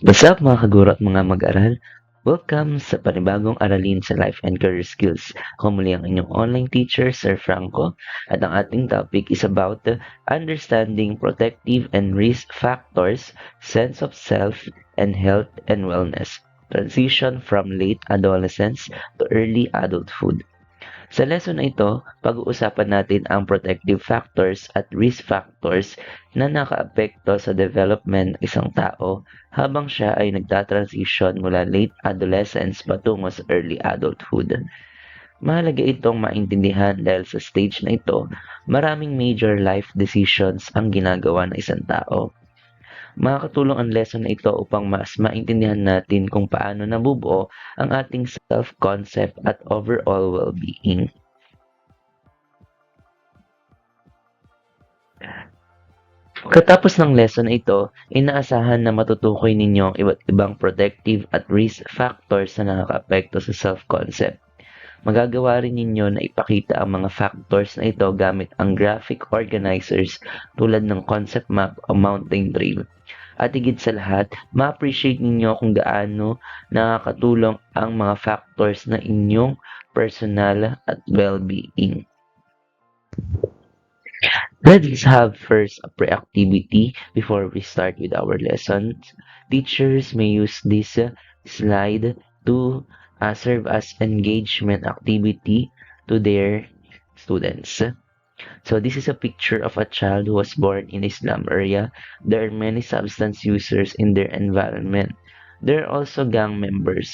What's up mga kaguro at mga mag-aral? Welcome sa panibagong aralin sa Life and Career Skills. Ako muli ang inyong online teacher, Sir Franco, at ang ating topic is about understanding protective and risk factors, sense of self, and health and wellness. Transition from late adolescence to early adulthood. Sa lesson na ito, pag-uusapan natin ang protective factors at risk factors na nakaapekto sa development ng isang tao habang siya ay nagtatransition mula late adolescence patungo sa early adulthood. Mahalaga itong maintindihan dahil sa stage na ito, maraming major life decisions ang ginagawa ng isang tao. Makakatulong ang lesson na ito upang mas maintindihan natin kung paano nabubuo ang ating self-concept at overall well-being. Pagkatapos ng lesson na ito, inaasahan na matutukoy ninyo ang iba't ibang protective at risk factors na nakakaapekto sa self-concept. Magagawa rin ninyo na ipakita ang mga factors na ito gamit ang graphic organizers tulad ng concept map o mountain trail. At higit sa lahat, ma-appreciate ninyo kung gaano nakakatulong ang mga factors na inyong personal at well-being. Let's have first a pre-activity before we start with our lessons. Teachers may use this slide to serve as engagement activity to their students. So this is a picture of a child who was born in a slum area. There are many substance users in their environment. There are also gang members.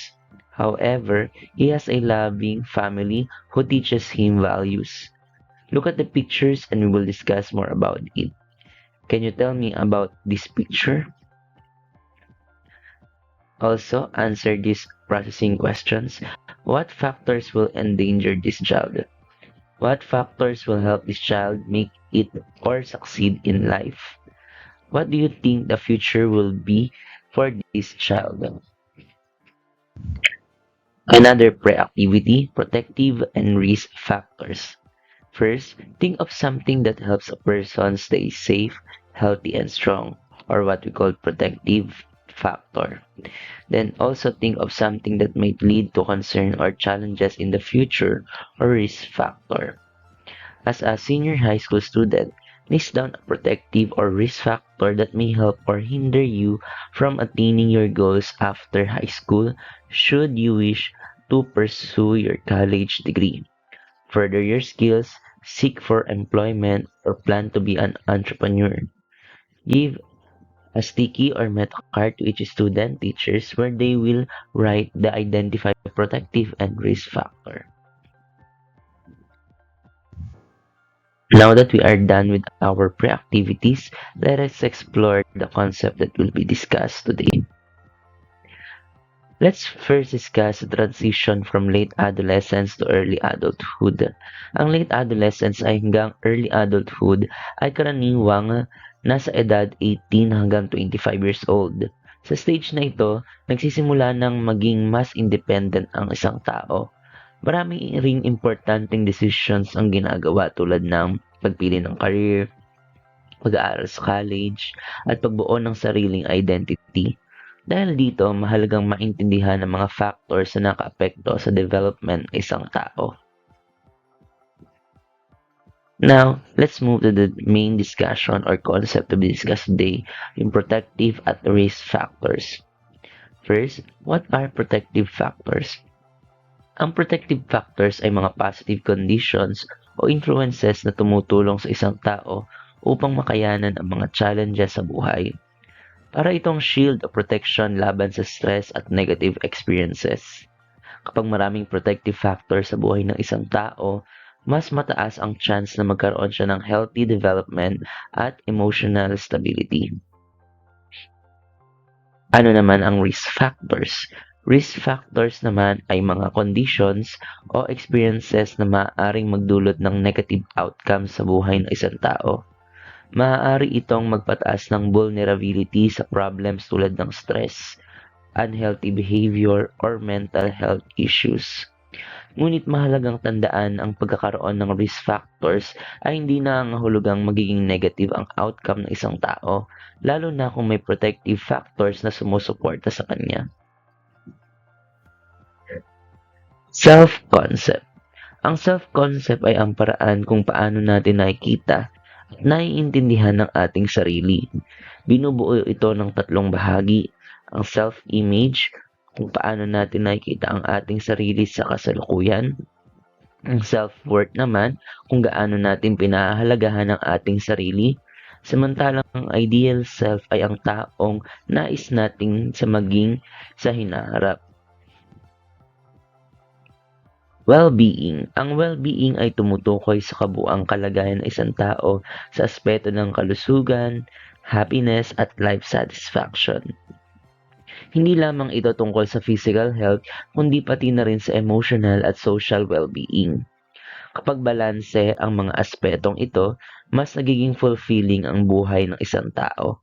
However, he has a loving family who teaches him values. Look at the pictures and we will discuss more about it. Can you tell me about this picture? Also, answer these processing questions. What factors will endanger this child? What factors will help this child make it or succeed in life? What do you think the future will be for this child? Another pre-activity, protective and risk factors. First, think of something that helps a person stay safe, healthy, and strong, or what we call protective factor. Then also think of something that might lead to concern or challenges in the future, or risk factor. As a senior high school student, list down a protective or risk factor that may help or hinder you from attaining your goals after high school should you wish to pursue your college degree. Further your skills, seek for employment, or plan to be an entrepreneur. Give a sticky or meta card to each student teachers where they will write the identify protective and risk factor. Now that we are done with our pre-activities, let us explore the concept that will be discussed today. Let's first discuss the transition from late adolescence to early adulthood. Ang late adolescence ay hanggang early adulthood ay karaniwang nasa edad 18 hanggang 25 years old. Sa stage na ito, nagsisimula ng maging mas independent ang isang tao. Marami ring importanteng decisions ang ginagawa tulad ng pagpili ng career, pag-aaral sa college, at pagbuo ng sariling identity. Dahil dito, mahalagang maintindihan ang mga factors na nakaapekto sa development ng isang tao. Now, let's move to the main discussion or concept to be discussed today, yung protective at risk factors. First, what are protective factors? Ang protective factors ay mga positive conditions o influences na tumutulong sa isang tao upang makayanan ang mga challenges sa buhay. Para itong shield o protection laban sa stress at negative experiences. Kapag maraming protective factors sa buhay ng isang tao, mas mataas ang chance na magkaroon siya ng healthy development at emotional stability. Ano naman ang risk factors? Risk factors naman ay mga conditions o experiences na maaaring magdulot ng negative outcomes sa buhay ng isang tao. Maaari itong magpataas ng vulnerability sa problems tulad ng stress, unhealthy behavior, or mental health issues. Ngunit mahalagang tandaan ang pagkakaroon ng risk factors ay hindi nangangahulugang magiging negative ang outcome ng isang tao, lalo na kung may protective factors na sumusuporta sa kanya. Self-concept. Ang self-concept ay ang paraan kung paano natin nakikita at naiintindihan ng ating sarili. Binubuo ito ng tatlong bahagi: ang self-image, kung paano natin nakikita ang ating sarili sa kasalukuyan; ang self-worth naman, kung gaano natin pinahahalagahan ang ating sarili; samantalang ang ideal self ay ang taong nais nating sa maging sa hinaharap. Well-being. Ang well-being ay tumutukoy sa kabuuang kalagayan ng isang tao sa aspeto ng kalusugan, happiness at life satisfaction. Hindi lamang ito tungkol sa physical health, kundi pati na rin sa emotional at social well-being. Kapag balanse ang mga aspetong ito, mas nagiging fulfilling ang buhay ng isang tao.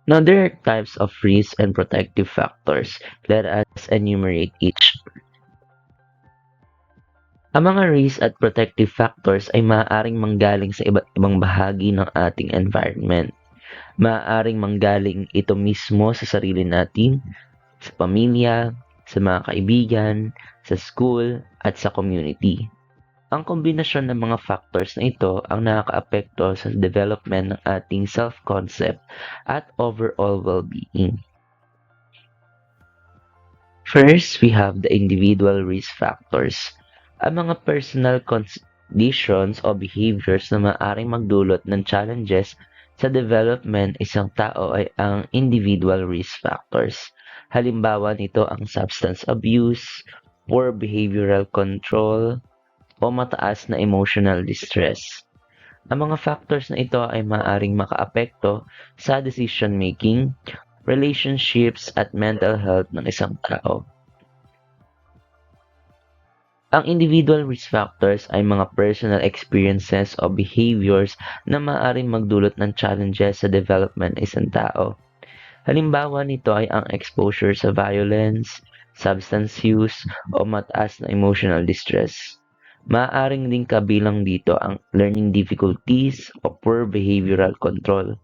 Now, there are types of risk and protective factors. Let us enumerate each. Ang mga risk at protective factors ay maaaring manggaling sa iba't ibang bahagi ng ating environment. Maaaring manggaling ito mismo sa sarili natin, sa pamilya, sa mga kaibigan, sa school, at sa community. Ang kombinasyon ng mga factors na ito ang nakakaapekto sa development ng ating self-concept at overall well-being. First, we have the individual risk factors. Ang mga personal conditions o behaviors na maaaring magdulot ng challenges sa development isang tao ay ang individual risk factors. Halimbawa nito ang substance abuse, poor behavioral control, o mataas na emotional distress. Ang mga factors na ito ay maaaring makaapekto sa decision-making, relationships at mental health ng isang tao. Ang individual risk factors ay mga personal experiences o behaviors na maaaring magdulot ng challenges sa development ng isang tao. Halimbawa nito ay ang exposure sa violence, substance use, o mataas na emotional distress. Maaaring din kabilang dito ang learning difficulties o poor behavioral control.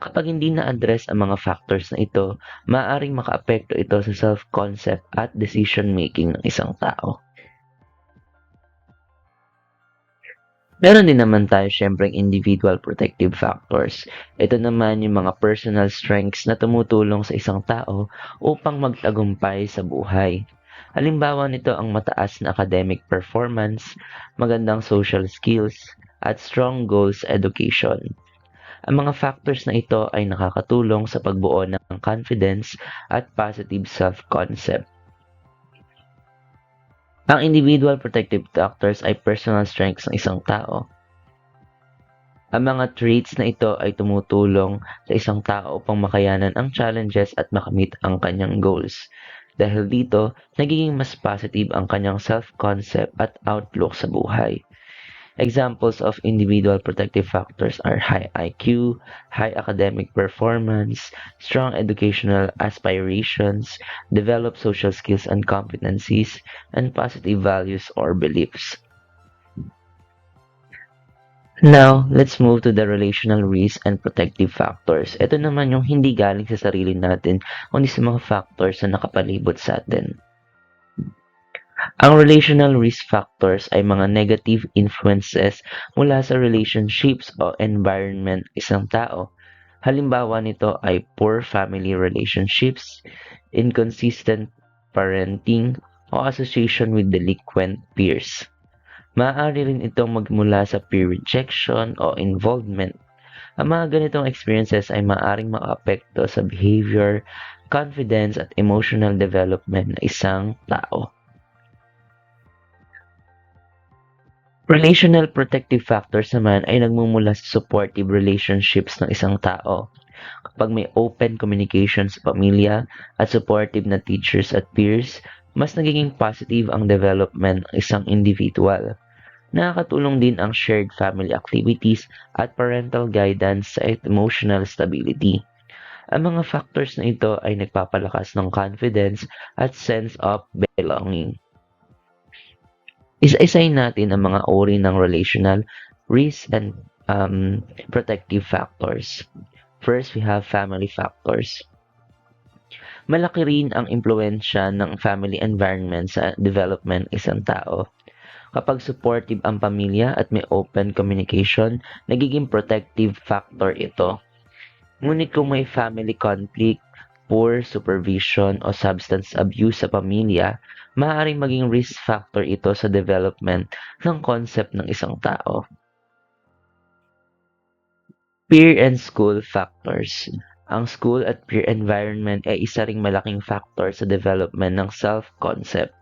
Kapag hindi na-address ang mga factors na ito, maaaring makaapekto ito sa self-concept at decision-making ng isang tao. Meron din naman tayo syempreng individual protective factors. Ito naman yung mga personal strengths na tumutulong sa isang tao upang magtagumpay sa buhay. Halimbawa nito ang mataas na academic performance, magandang social skills, at strong goals education. Ang mga factors na ito ay nakakatulong sa pagbuo ng confidence at positive self-concept. Ang individual protective factors ay personal strengths ng isang tao. Ang mga traits na ito ay tumutulong sa isang tao upang makayanan ang challenges at makamit ang kanyang goals. Dahil dito, nagiging mas positive ang kanyang self-concept at outlook sa buhay. Examples of individual protective factors are high IQ, high academic performance, strong educational aspirations, developed social skills and competencies, and positive values or beliefs. Now, let's move to the relational risk and protective factors. Ito naman yung hindi galing sa sarili natin, kundi sa mga factors na nakapalibot sa atin. Ang relational risk factors ay mga negative influences mula sa relationships o environment isang tao. Halimbawa nito ay poor family relationships, inconsistent parenting, o association with delinquent peers. Maaari rin itong magmula sa peer rejection o involvement. Ang mga ganitong experiences ay maaaring makaapekto sa behavior, confidence at emotional development ng isang tao. Relational protective factors naman ay nagmumula sa supportive relationships ng isang tao. Kapag may open communication sa pamilya at supportive na teachers at peers, mas nagiging positive ang development ng isang individual. Nakakatulong din ang shared family activities at parental guidance sa emotional stability. Ang mga factors na ito ay nagpapalakas ng confidence at sense of belonging. Isa-isahin natin ang mga uri ng relational, risk, and protective factors. First, we have family factors. Malaki rin ang impluensya ng family environment sa development ng isang tao. Kapag supportive ang pamilya at may open communication, nagiging protective factor ito. Ngunit kung may family conflict, poor supervision o substance abuse sa pamilya, maaaring maging risk factor ito sa development ng concept ng isang tao. Peer and school factors. Ang school at peer environment ay isa ring malaking factor sa development ng self-concept.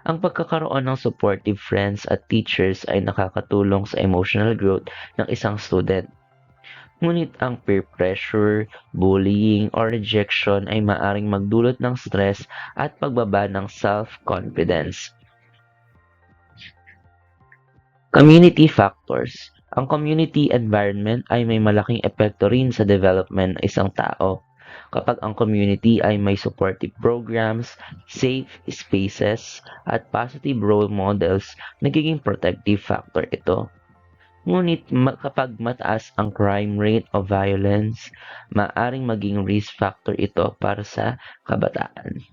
Ang pagkakaroon ng supportive friends at teachers ay nakakatulong sa emotional growth ng isang student. Ngunit ang peer pressure, bullying, or rejection ay maaring magdulot ng stress at pagbaba ng self-confidence. Community factors. Ang community environment ay may malaking epekto rin sa development ng isang tao. Kapag ang community ay may supportive programs, safe spaces, at positive role models, nagiging protective factor ito. Ngunit kapag mataas ang crime rate o violence, maaring maging risk factor ito para sa kabataan.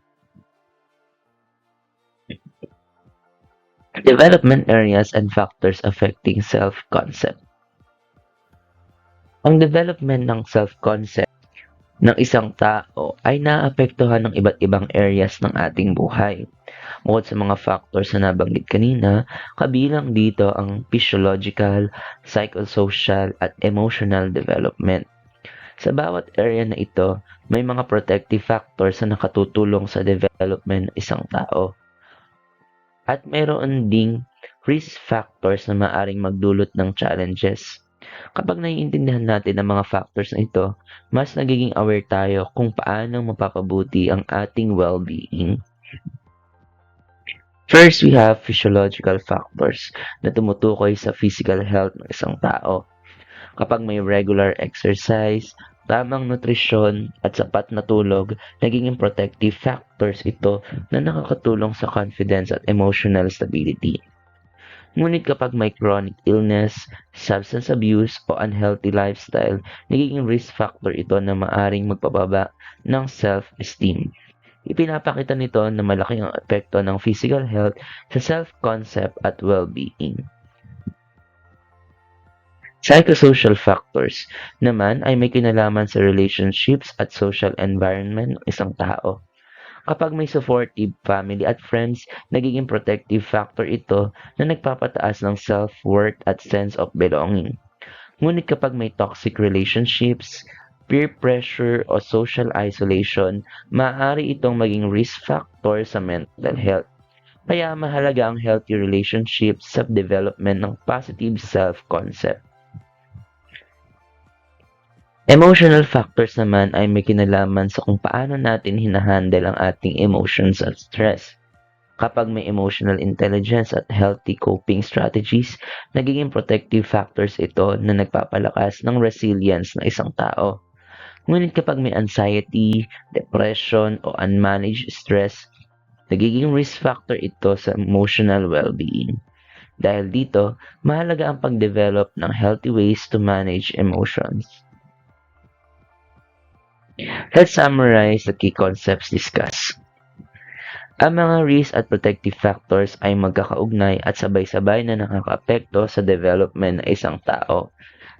Development areas and factors affecting self-concept. Ang development ng self-concept ng isang tao ay naapektuhan ng iba't ibang areas ng ating buhay. Bukod sa mga factors na nabanggit kanina, kabilang dito ang physiological, psychosocial, at emotional development. Sa bawat area na ito, may mga protective factors na nakatutulong sa development ng isang tao. At mayroon ding risk factors na maaring magdulot ng challenges. Kapag naiintindihan natin ang mga factors na ito, mas nagiging aware tayo kung paano mapapabuti ang ating well-being. First, we have physiological factors na tumutukoy sa physical health ng isang tao. Kapag may regular exercise, tamang nutrisyon, at sapat na tulog, nagiging protective factors ito na nakakatulong sa confidence at emotional stability. Ngunit kapag may chronic illness, substance abuse, o unhealthy lifestyle, nagiging risk factor ito na maaring magpababa ng self-esteem. Ipinapakita nito na malaki ang epekto ng physical health sa self-concept at well-being. Psychosocial factors naman ay may kinalaman sa relationships at social environment ng isang tao. Kapag may supportive family at friends, nagiging protective factor ito na nagpapataas ng self-worth at sense of belonging. Ngunit kapag may toxic relationships, peer pressure o social isolation, maaari itong maging risk factor sa mental health. Kaya mahalaga ang healthy relationships sa development ng positive self-concept. Emotional factors naman ay may kinalaman sa kung paano natin hinahandle ang ating emotions at stress. Kapag may emotional intelligence at healthy coping strategies, nagiging protective factors ito na nagpapalakas ng resilience ng isang tao. Ngunit kapag may anxiety, depression, o unmanaged stress, nagiging risk factor ito sa emotional well-being. Dahil dito, mahalaga ang pag-develop ng healthy ways to manage emotions. Let's summarize the key concepts discussed. Ang mga risk at protective factors ay magkakaugnay at sabay-sabay na nakakaapekto sa development ng isang tao.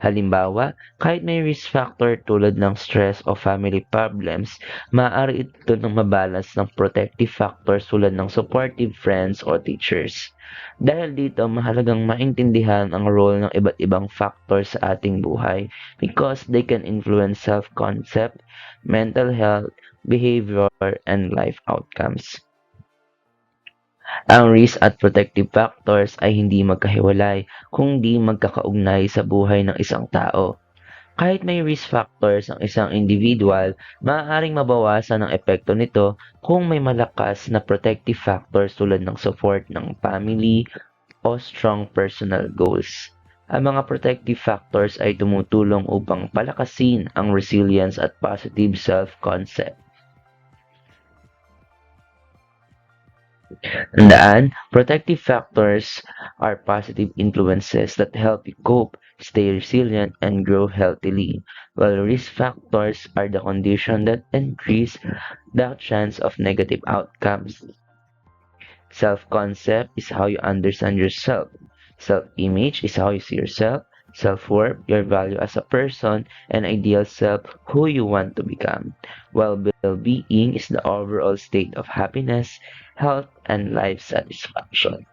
Halimbawa, kahit may risk factor tulad ng stress o family problems, maaari ito ng mabalance ng protective factors tulad ng supportive friends o teachers. Dahil dito, mahalagang maintindihan ang role ng iba't ibang factors sa ating buhay because they can influence self-concept, mental health, behavior, and life outcomes. Ang risk at protective factors ay hindi magkahiwalay kundi magkakaugnay sa buhay ng isang tao. Kahit may risk factors ang isang individual, maaaring mabawasan ang epekto nito kung may malakas na protective factors tulad ng support ng family o strong personal goals. Ang mga protective factors ay tumutulong upang palakasin ang resilience at positive self-concept. Tandaan, protective factors are positive influences that help you cope, stay resilient, and grow healthily, while risk factors are the conditions that increase the chance of negative outcomes. Self-concept is how you understand yourself. Self-image is how you see yourself. Self-worth, your value as a person, and ideal self, who you want to become. While well-being is the overall state of happiness, health, and life satisfaction.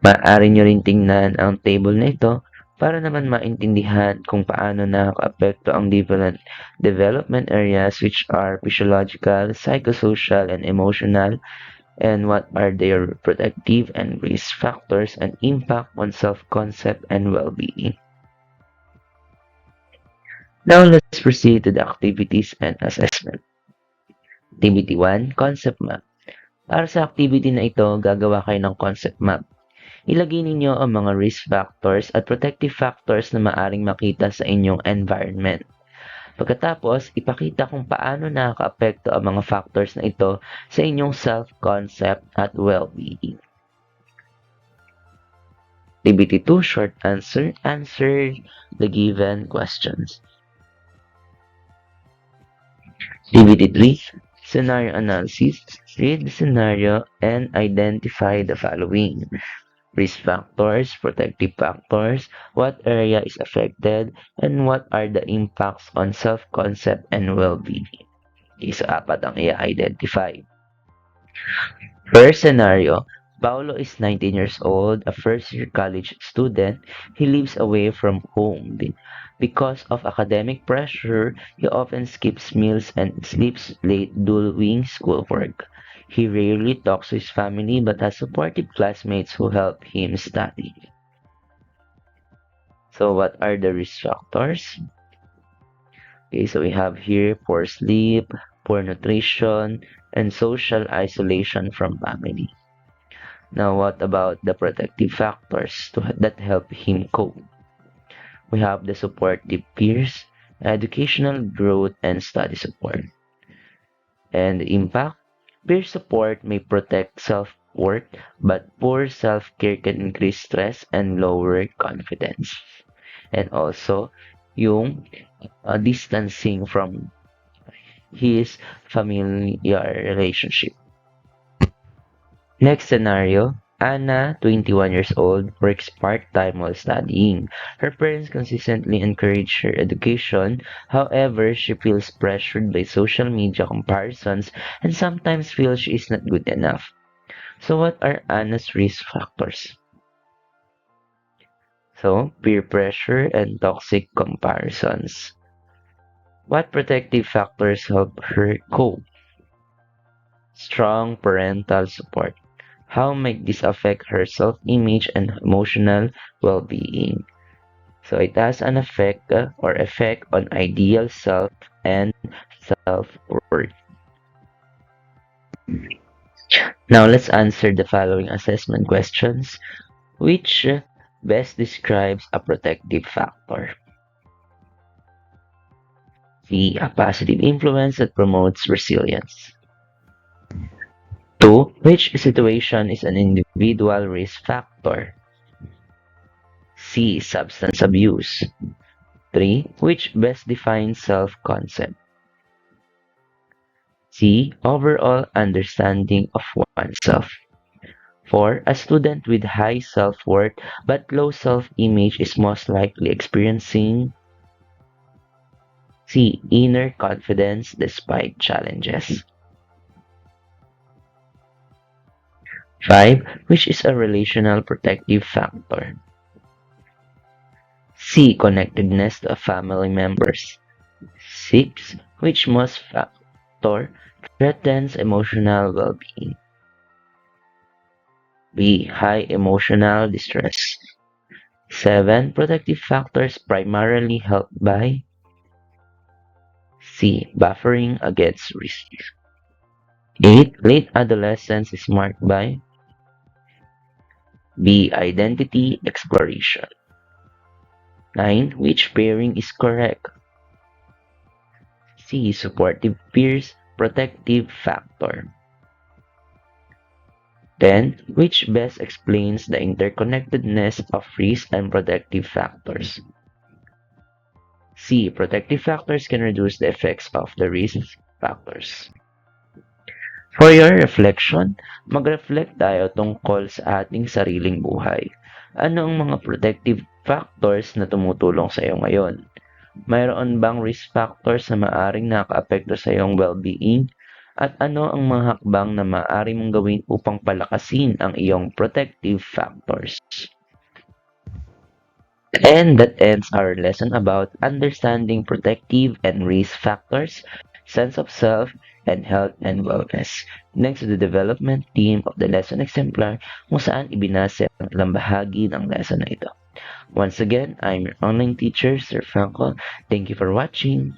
Maaari nyo rin tingnan ang table na ito para naman maintindihan kung paano nakakaapekto ang different development areas which are physiological, psychosocial, and emotional, and what are their protective and risk factors and impact on self-concept and well-being. Now let's proceed to the activities and assessment. Activity 1, Concept Map. Para sa activity na ito, gagawa kayo ng concept map. Ilagay ninyo ang mga risk factors at protective factors na maaring makita sa inyong environment. Pagkatapos, ipakita kung paano nakakaapekto ang mga factors na ito sa inyong self-concept at well-being. Activity 2, Short Answer. Answer the given questions. Activity 3, Scenario Analysis. Read the scenario and identify the following. Risk factors, protective factors, what area is affected, and what are the impacts on self-concept and well-being. Okay, so apat ang i-identify. First scenario, Paulo is 19 years old, a first-year college student. He lives away from home. Because of academic pressure, he often skips meals and sleeps late doing schoolwork. He rarely talks to his family but has supportive classmates who help him study. So what are the risk factors? Okay, so we have here poor sleep, poor nutrition, and social isolation from family. Now, what about the protective factors that help him cope? We have the supportive peers, educational growth, and study support. And the impact? Peer support may protect self-worth, but poor self-care can increase stress and lower confidence. And also, yung distancing from his familiar relationship. Next scenario, Anna, 21 years old, works part-time while studying. Her parents consistently encourage her education. However, she feels pressured by social media comparisons and sometimes feels she is not good enough. So what are Anna's risk factors? So, peer pressure and toxic comparisons. What protective factors help her cope? Strong parental support. How might this affect her self-image and emotional well-being? So it has an effect or effect on ideal self and self-worth. Now let's answer the following assessment questions. Which best describes a protective factor? C. A positive influence that promotes resilience. 2. Which situation is an individual risk factor? C. Substance abuse. 3. Which best defines self-concept? C. Overall understanding of oneself. 4. A student with high self-worth but low self-image is most likely experiencing C. Inner confidence despite challenges. 5. Which is a relational protective factor? C. Connectedness to family members. 6. Which most factor threatens emotional well-being? B. High emotional distress. 7. Protective factors primarily helped by C. Buffering against risk. 8. Late adolescence is marked by B. Identity exploration. 9. Which pairing is correct? C. Supportive peers, protective factor. 10. Which best explains the interconnectedness of risk and protective factors? C. Protective factors can reduce the effects of the risk factors. For your reflection, mag-reflect tayo tungkol sa ating sariling buhay. Ano ang mga protective factors na tumutulong sa iyo ngayon? Mayroon bang risk factors na maaring nakakaapekto sa iyong well-being? At ano ang mga hakbang na maaari mong gawin upang palakasin ang iyong protective factors? And that ends our lesson about understanding protective and risk factors, sense of self, and health and wellness. Next to the development team of the lesson exemplar kung saan ibinase ang ilang bahagi ng lesson na ito. Once again, I'm your online teacher, Sir Franco. Thank you for watching.